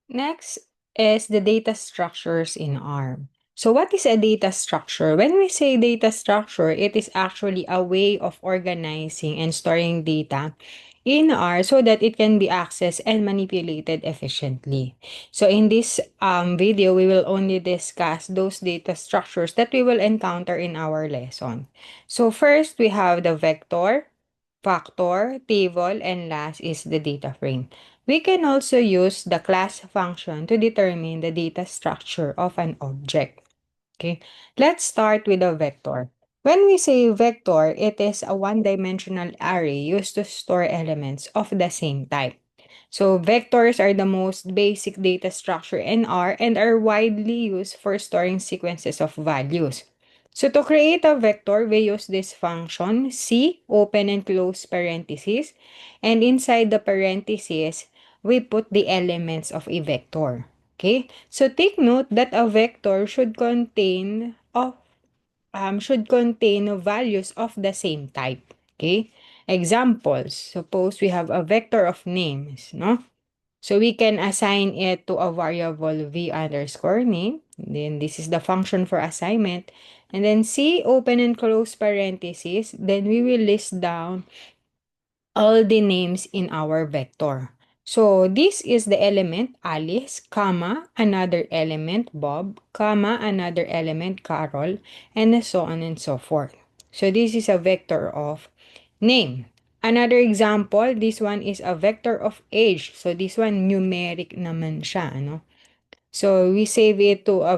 Next is the data structures in R. So what is a data structure? When we say data structure, it is actually a way of organizing and storing data in R so that it can be accessed and manipulated efficiently. So in this video, we will only discuss those data structures that we will encounter in our lesson. So first, we have the vector, factor, table, and last is the data frame. We can also use the class function to determine the data structure of an object. Okay, let's start with a vector. When we say vector, it is a one-dimensional array used to store elements of the same type. So vectors are the most basic data structure in R and are widely used for storing sequences of values. So to create a vector, we use this function C, open and close parentheses, and inside the parentheses, we put the elements of a vector. Okay? So take note that a vector should contain values of the same type. Okay? Examples. Suppose we have a vector of names, no? So we can assign it to a variable v underscore name. Then this is the function for assignment. And then C, open and close parentheses. Then we will list down all the names in our vector. So this is the element Alice, comma, another element Bob, comma, another element Carol, and so on and so forth. So this is a vector of name. Another example, this one is a vector of age. So this one numeric naman siya, ano? So we save it to a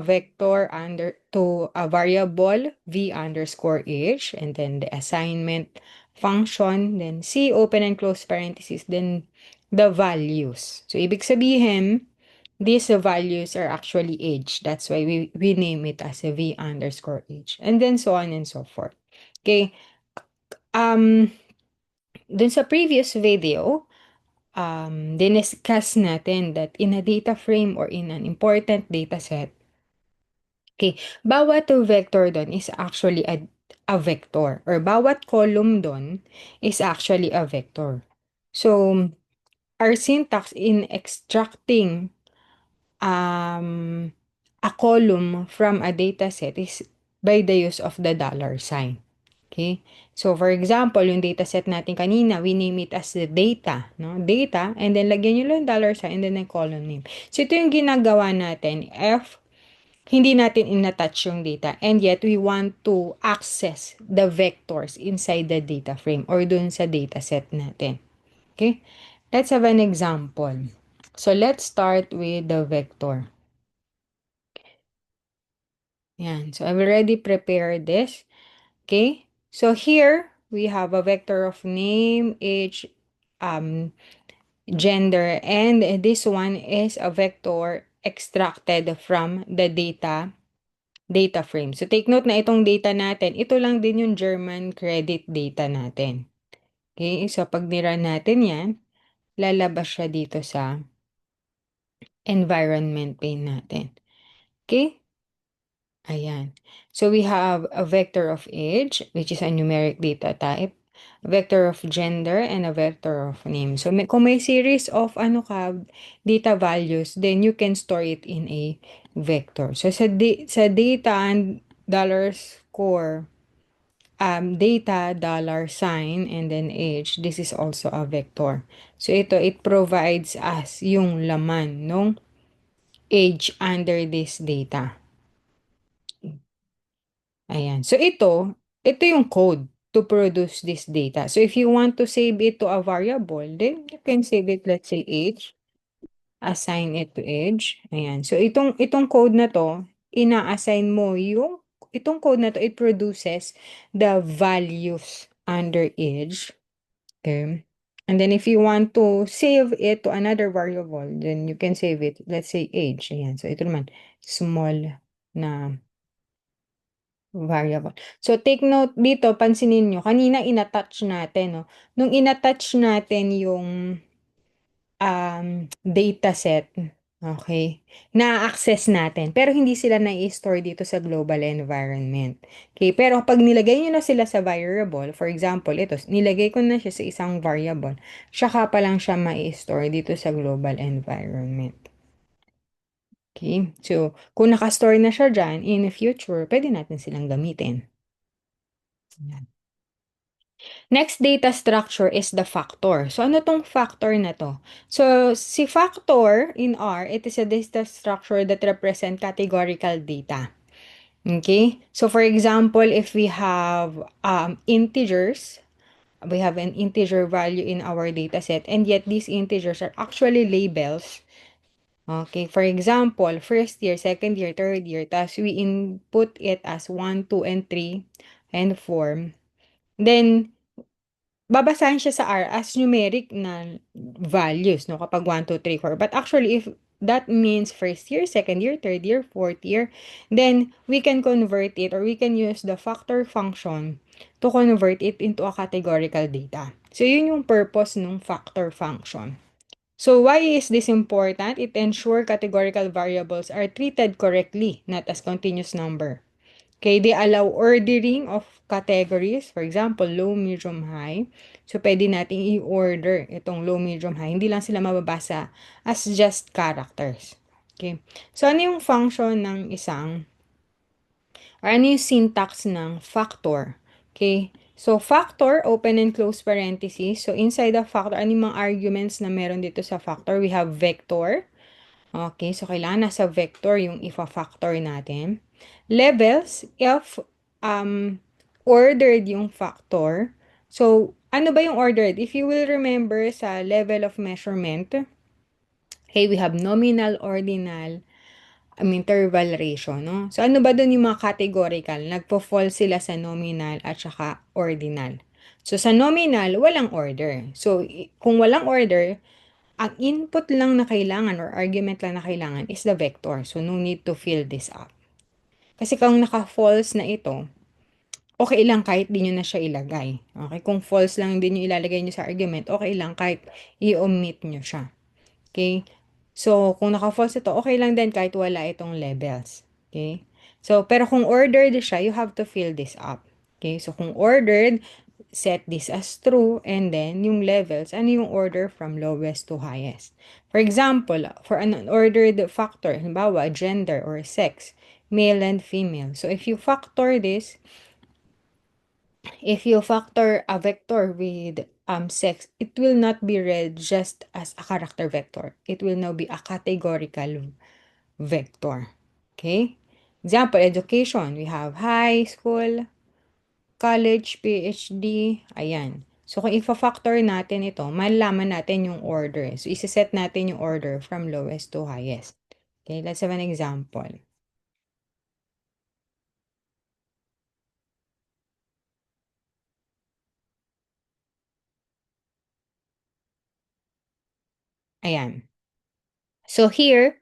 to a variable v underscore h, and then the assignment function, then C, open and close parentheses, then the values. So ibig sabihin, these values are actually age. That's why we name it as a v underscore h. And then so on and so forth. Okay. Um, dun sa previous video, diniscuss natin that in a data frame or in an important data set, okay, bawat vector doon is actually a vector or bawat column doon is actually a vector. So, our syntax in extracting um, a column from a data set is by the use of the dollar sign. Okay? So, for example, yung data set natin kanina, we name it as the data, no? Data, and then lagyan nyo lang dollar sign, and then a column name. So, ito yung ginagawa natin if hindi natin in-attach yung data, and yet we want to access the vectors inside the data frame or dun sa data set natin. Okay? Let's have an example. So, let's start with the vector. Yan. So, I've already prepared this. Okay? So, here, we have a vector of name, age, gender, and this one is a vector extracted from the data frame. So, take note na itong data natin, ito lang din yung German credit data natin. Okay? So, pag nirun natin yan, lalabas siya dito sa environment pane natin. Okay? Ayan. So, we have a vector of age, which is a numeric data type, a vector of gender, and a vector of name. So, kung may series of data values, then you can store it in a vector. So, sa data and dollar score, data, dollar sign, and then age, this is also a vector. So, it provides us yung laman ng age under this data. Ayan. So, ito yung code to produce this data. So, if you want to save it to a variable, then you can save it, let's say, age, assign it to age. Ayan. So, itong code na to, ina-assign mo itong code na to, it produces the values under age. Okay. And then, if you want to save it to another variable, then you can save it, let's say, age. Ayan. So, ito naman, small na variable. So, take note dito, pansinin nyo, kanina inattach natin, no? Nung inattach natin yung data set, okay, na-access natin, pero hindi sila na-store dito sa global environment. Okay, pero pag nilagay nyo na sila sa variable, for example, ito, nilagay ko na siya sa isang variable, saka pa lang siya ma-store dito sa global environment. Okay? So, kung nakastore na siya dyan, in the future, pwede natin silang gamitin. Yan. Next data structure is the factor. So, ano tong factor na to? So, si factor in R, it is a data structure that represent categorical data. Okay? So, for example, if we have integers, we have an integer value in our data set, and yet these integers are actually labels. Okay, for example, first year, second year, third year, tas we input it as 1, 2, and 3, and 4. Then, babasahin siya sa R as numeric na values, no? Kapag 1, 2, 3, 4. But actually, if that means first year, second year, third year, fourth year, then we can convert it or we can use the factor function to convert it into a categorical data. So, yun yung purpose ng factor function. So, why is this important? It ensures categorical variables are treated correctly, not as continuous number. Okay, they allow ordering of categories. For example, low, medium, high. So, pwede nating i-order itong low, medium, high. Hindi lang sila mababasa as just characters. Okay. So, ano yung function ng isang, or ano yung syntax ng factor? Okay. So, factor, open and close parentheses. So, inside the factor, ano yung mga arguments na meron dito sa factor? We have vector. Okay, so kailangan nasa vector yung ifa-factor natin. Levels, if ordered yung factor. So, ano ba yung ordered? If you will remember sa level of measurement, okay, we have nominal, ordinal, interval ratio, no? So, ano ba dun yung mga categorical? Nagpo-fall sila sa nominal at saka ordinal. So, sa nominal, walang order. So, kung walang order, ang input lang na kailangan or argument lang na kailangan is the vector. So, no need to fill this up. Kasi kung naka-false na ito, okay lang kahit di nyo na siya ilagay. Okay? Kung false lang din yung ilalagay nyo sa argument, okay lang kahit i-omit nyo siya. Okay? So, kung naka-false ito, okay lang din kahit wala itong labels. Okay? So, pero kung ordered siya, you have to fill this up. Okay? So, kung ordered, set this as true, and then yung levels, ano yung order from lowest to highest. For example, for an unordered factor, halimbawa, gender or sex, male and female. So, if you factor a vector with sex, it will not be read just as a character vector. It will now be a categorical vector. Okay? Example, education. We have high school, college, PhD, ayan. So, kung ifa-factor natin ito, malalaman natin yung order. So, isa-set natin yung order from lowest to highest. Okay, let's have an example. Ayan. So, here,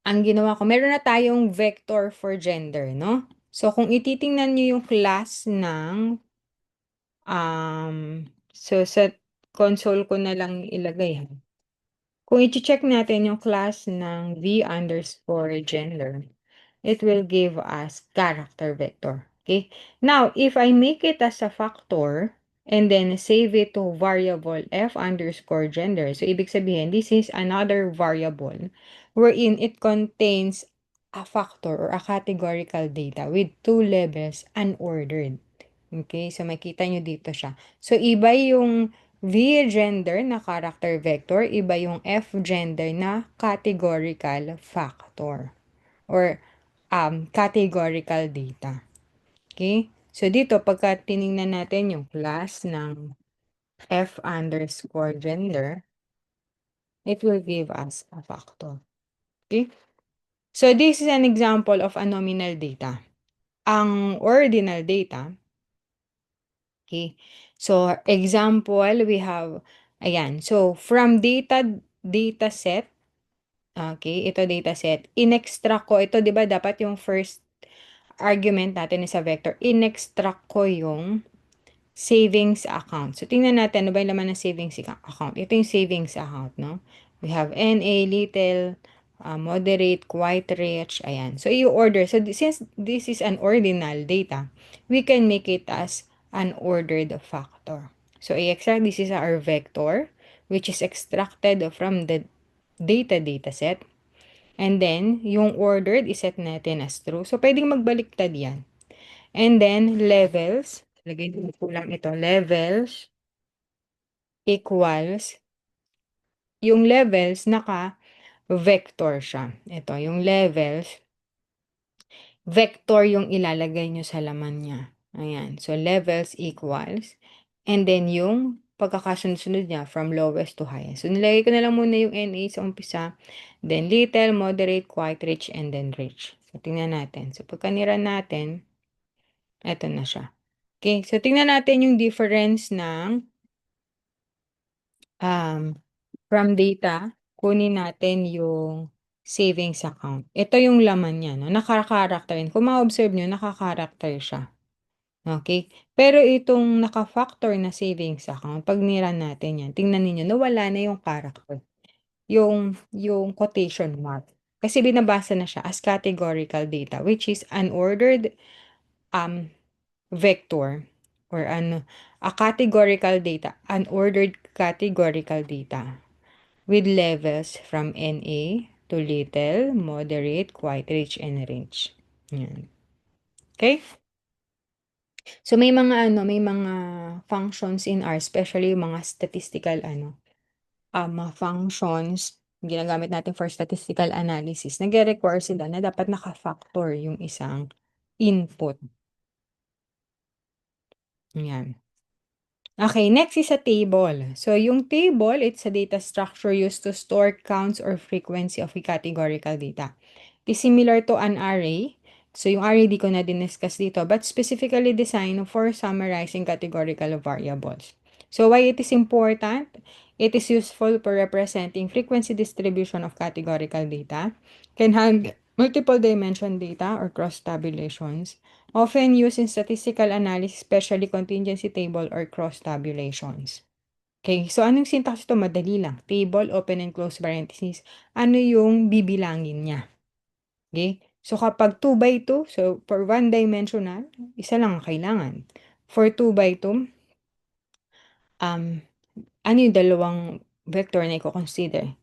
ang ginawa ko, meron na tayong vector for gender, no? So, kung ititingnan nyo yung class ng, so sa console ko na lang ilagay, ha? Kung i-check natin yung class ng v underscore gender, it will give us character vector. Okay? Now, if I make it as a factor, and then save it to variable f underscore gender, so ibig sabihin, this is another variable wherein it contains a factor or a categorical data with two levels unordered. Okay? So, makita nyo dito siya. So, iba yung V gender na character vector, iba yung F gender na categorical factor or categorical data. Okay? So, dito, pagka tinignan natin yung class ng F underscore gender, it will give us a factor. Okay? So, this is an example of a nominal data. Ang ordinal data, okay? So, example, we have, ayan. So, from data set, okay, ito data set, in-extract ko, ito 'di ba dapat yung first argument natin is a vector, in-extract ko yung savings account. So, tingnan natin, ano ba yung laman ng savings account? Ito yung savings account, no? We have NA, little, moderate, quite rich, ayan. So, i-order. So, since this is an ordinal data, we can make it as an ordered factor. So, i-extract, this is our vector, which is extracted from the data set. And then, yung ordered, iset natin as true. So, pwedeng magbaliktad yan. And then, levels. Lagay ko lang ito. Levels equals, yung levels, naka-vector siya. Ito, yung levels, vector yung ilalagay nyo sa laman niya. Ayan. So, levels equals. And then, yung pagkakasunod-sunod niya from lowest to highest. So, nilagay ko na lang muna yung NA sa umpisa. Then, little, moderate, quite, rich, and then rich. So, tingnan natin. So, pagka niran natin, eto na siya. Okay. So, tingnan natin yung difference ng from data. Kunin natin yung savings account. Ito yung laman niya, no? Naka-character yun. Kung ma-observe nyo, naka-character siya. Okay? Pero itong naka-factor na savings account, pag niran natin yan, tingnan ninyo, nawala na yung character. Yung quotation mark. Kasi binabasa na siya as categorical data, which is unordered vector or a categorical data, unordered categorical data with levels from NA to little, moderate, quite rich, and rich. Yan. Okay? So may mga functions in R, especially yung mga statistical mga functions ginagamit natin for statistical analysis. Nagre-require sila na dapat naka-factor yung isang input. Yan. Okay, next is a table. So yung table, it's a data structure used to store counts or frequency of a categorical data. It is similar to an array. So yung array di ko na din-discuss dito, but specifically designed for summarizing categorical variables. So why it is important? It is useful for representing frequency distribution of categorical data, can have multiple dimension data or cross tabulations, often used in statistical analysis, especially contingency table or cross tabulations. Okay, so anong syntax ito? Madali lang. Table, open and close parentheses. Ano yung bibilangin niya? Okay, so kapag 2 by 2, so for one dimensional, isa lang ang kailangan. For 2 by 2, ano yung dalawang vector na i-consider?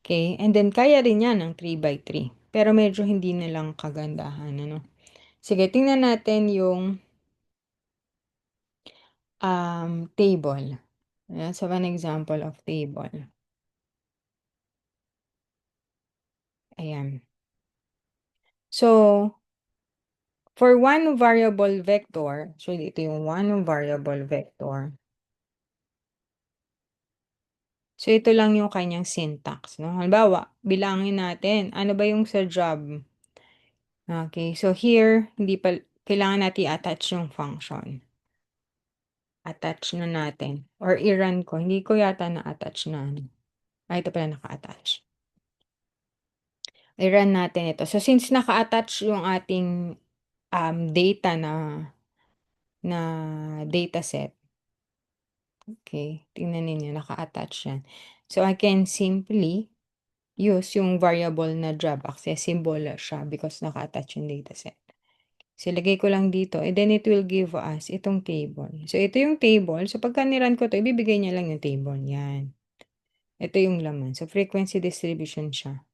Okay, and then kaya rin yan ng 3 by 3. Pero medyo hindi na lang kagandahan, ano? Sige, tingnan natin yung table. So, an example of table. Ayan. So, for one variable vector, so ito yung one variable vector. So, ito lang yung kanyang syntax, no? Halimbawa, bilangin natin, ano ba yung sa job? Okay, so here, hindi pa, kailangan natin i-attach yung function. Attach na natin. Or i-run ko. Hindi ko yata na-attach na. Ito pala naka-attach. I-run natin ito. So, since naka-attach yung ating data na dataset, okay, tingnan ninyo, naka-attach yan. So, I can simply use yung variable na job, accessible siya because naka-attach yung dataset. So, ilagay ko lang dito, and then it will give us itong table. So, ito yung table. So, pagka niran ko to, ibibigay niya lang yung table. Yan. Ito yung laman. So, frequency distribution siya.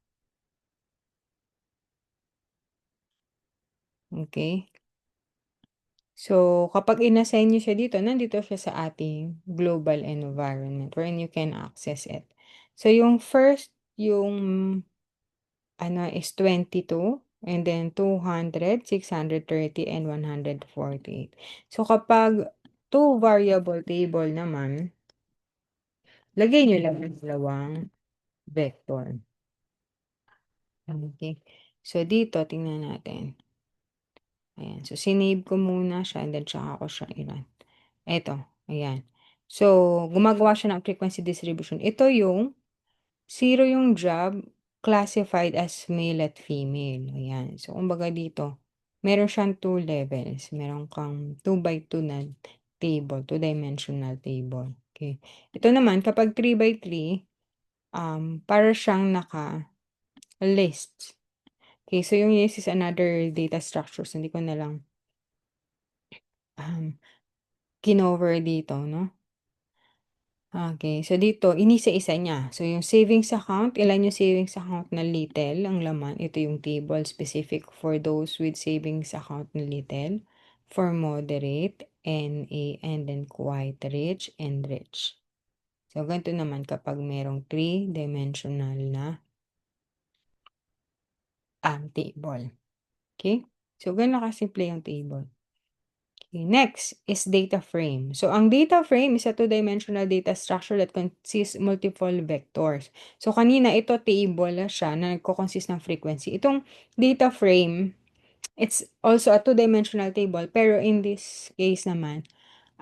Okay. So, kapag inassign niyo siya dito, nandito siya sa ating global environment wherein you can access it. So, yung first, yung is 22, and then 200, 630, and 148. So, kapag two variable table naman, lagay niyo lang ang dalawang vector. Okay. So, dito, tingnan natin. Ayan. So, sinave ko muna siya and then tsaka ko siya i-run. Eto, ayan. So, gumagawa siya ng frequency distribution. Ito yung 0 yung job classified as male at female. Ayan. So, kumbaga dito, meron siyang 2 levels. Meron kang 2 by 2 na table, 2-dimensional table. Okay. Ito naman, kapag 3 by 3, para siyang naka-list. Okay, so yung list is another data structure. So, hindi ko na lang kinover dito, no? Okay, so dito inisa-isa niya. So yung savings account, ilan yung savings account na little ang laman, ito yung table specific for those with savings account na little, for moderate, NA, and then quite rich and rich. So ganito naman kapag merong three-dimensional na table. Okay? So ganun kasimple yung table. Okay, next is data frame. So, ang data frame is a two-dimensional data structure that consists multiple vectors. So, kanina ito table na siya na nagko-consist ng frequency. Itong data frame, it's also a two-dimensional table, pero in this case naman,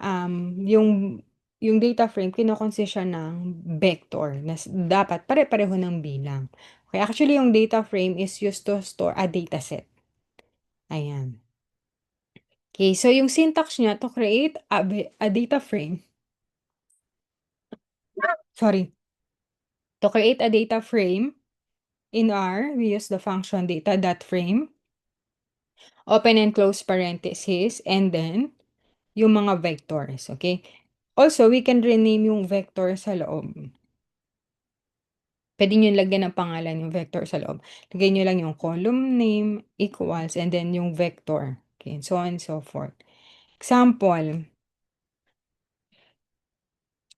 yung data frame, kinokonsist siya ng vector na dapat pare-pareho ng bilang. Okay, actually, yung data frame is used to store a data set. Ayan. Okay, so yung syntax niya to create a data frame. Sorry. To create a data frame, in R, we use the function data.frame, open and close parentheses, and then yung mga vectors, okay? Also, we can rename yung vector sa loob. Pwede nyo lagyan ng pangalan yung vector sa loob. Lagay nyo lang yung column name equals and then yung vector. Okay, and so on and so forth. Example,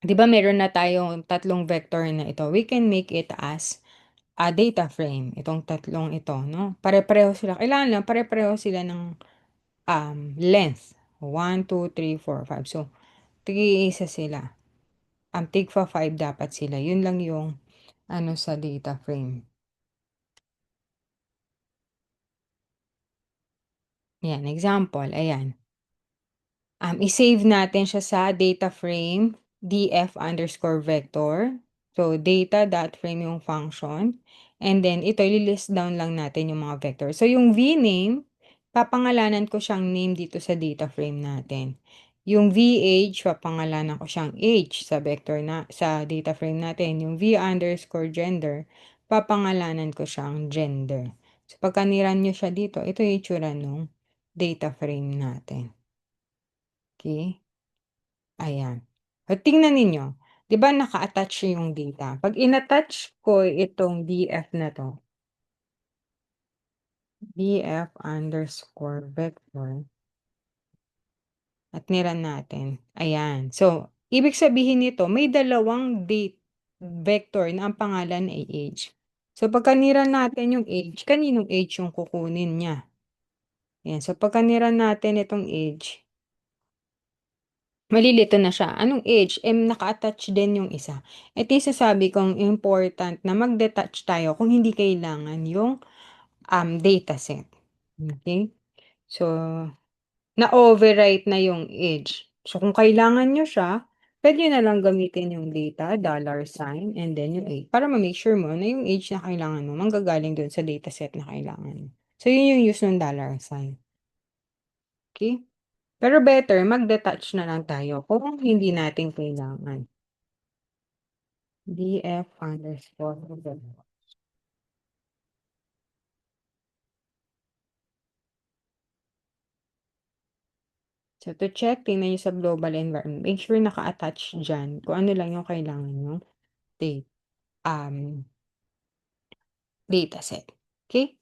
di ba meron na tayong tatlong vector na ito? We can make it as a data frame. Itong tatlong ito, no? Pare-pareho sila. Kailangan lang, pare-pareho sila ng length. 1, 2, 3, 4, 5. So, tig-iisa sila. Tig-5 dapat sila. Yun lang yung ano sa data frame. Yan, example. Ayan. I-save natin siya sa data frame df underscore vector. So, data.frame yung function. And then, ito, list down lang natin yung mga vector. So, yung vname, papangalanan ko siyang name dito sa data frame natin. Yung vh, papangalanan ko siyang age sa vector na, sa data frame natin. Yung v underscore gender, papangalanan ko siyang gender. So, pagka niran nyo siya dito, ito yung itsura nung data frame natin. Okay? Ayan. O tingnan ninyo, 'di ba naka-attach yung data? 'Pag in-attach ko itong df na 'to, df underscore vector at niran natin, ayan. So, ibig sabihin nito may dalawang date vector na ang pangalan ay age. So, pagka niran natin yung age, kaninong age yung kukunin niya? Ayan, so pagka niran natin itong age, malilito na siya. Anong age? Naka-attach din yung isa. Ito yung sasabi kong important na mag-detach tayo kung hindi kailangan yung dataset. Okay? So, na-overwrite na yung age. So, kung kailangan nyo siya, pwede nyo na lang gamitin yung data, $sign, and then yung age. Para ma-make sure mo na yung age na kailangan mo, manggagaling dun sa dataset na kailangan mo. So, yun yung use ng $sign. Okay? Pero better, mag-detach na lang tayo kung hindi natin kailangan. df underscore. So, to check, tingnan nyo sa global environment. Make sure naka-attach dyan kung ano lang yung kailangan nyo date, um, dataset. Okay?